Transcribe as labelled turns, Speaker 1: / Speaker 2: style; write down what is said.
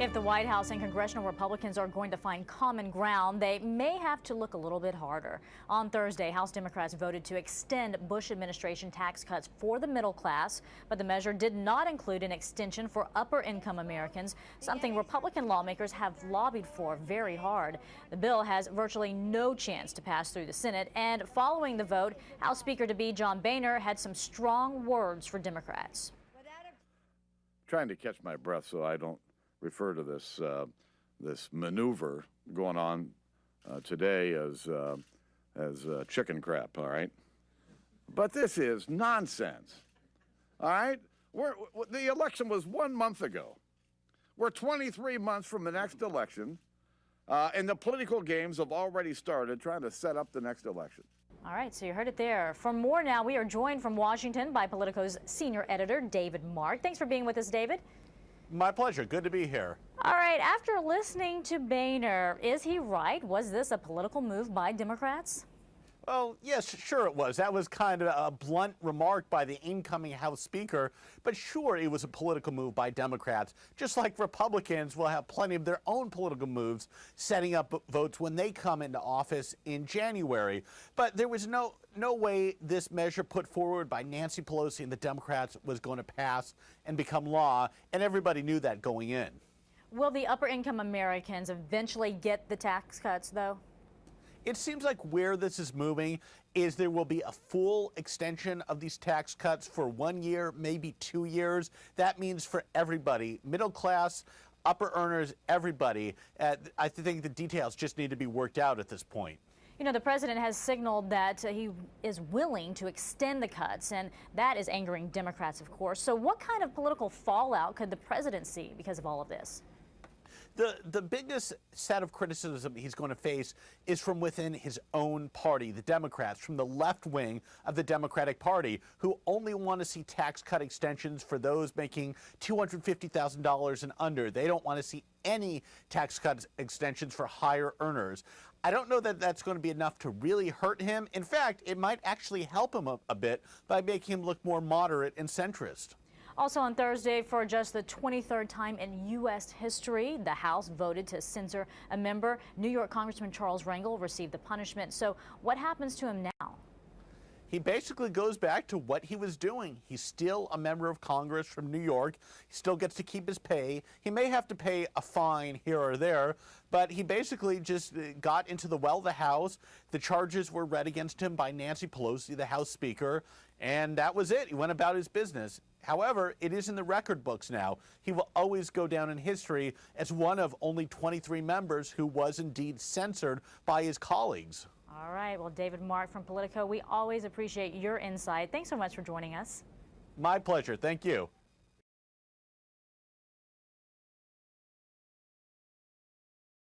Speaker 1: If the White House and congressional Republicans are going to find common ground, they may have to look a little bit harder. On Thursday, House Democrats voted to extend Bush administration tax cuts for the middle class, but the measure did not include an extension for upper-income Americans, something Republican lawmakers have lobbied for very hard. The bill has virtually no chance to pass through the Senate, and following the vote, House Speaker-to-be John Boehner had some strong words for Democrats.
Speaker 2: Trying to catch my breath so I don't refer to this this maneuver going on today as chicken crap, all right? But this is nonsense, all right? The election was 1 month ago. We're 23 months from the next election, and the political games have already started trying to set up the next election.
Speaker 1: All right, so you heard it there. For more now, we are joined from Washington by Politico's senior editor, David Mark. Thanks for being with us, David.
Speaker 3: My pleasure. Good to be here.
Speaker 1: All right, after listening to Boehner, is he right? Was this a political move by Democrats?
Speaker 3: Well, yes, sure it was. That was kind of a blunt remark by the incoming House Speaker, but sure, it was a political move by Democrats, just like Republicans will have plenty of their own political moves setting up votes when they come into office in January. But there was no way this measure put forward by Nancy Pelosi and the Democrats was going to pass and become law, and everybody knew that going in.
Speaker 1: Will the upper-income Americans eventually get the tax cuts, though?
Speaker 3: It seems like where this is moving is there will be a full extension of these tax cuts for 1 year, maybe 2 years. That means for everybody, middle class, upper earners, everybody. I think the details just need to be worked out at this point.
Speaker 1: You know, the president has signaled that he is willing to extend the cuts, and that is angering Democrats, of course. So what kind of political fallout could the president see because of all of this?
Speaker 3: The biggest set of criticism he's going to face is from within his own party, the Democrats, from the left wing of the Democratic Party, who only want to see tax cut extensions for those making $250,000 and under. They don't want to see any tax cut extensions for higher earners. I don't know that that's going to be enough to really hurt him. In fact, it might actually help him a bit by making him look more moderate and centrist.
Speaker 1: Also on Thursday, for just the 23rd time in U.S. history, the House voted to censor a member. New York Congressman Charles Rangel received the punishment. So what happens to him now?
Speaker 3: He basically goes back to what he was doing. He's still a member of Congress from New York. He still gets to keep his pay. He may have to pay a fine here or there, but he basically just got into the well of the House. The charges were read against him by Nancy Pelosi, the House Speaker, and that was it. He went about his business. However, it is in the record books now. He will always go down in history as one of only 23 members who was indeed censored by his colleagues.
Speaker 1: All right. Well, David Mark from Politico, we always appreciate your insight. Thanks so much for joining us.
Speaker 3: My pleasure. Thank you.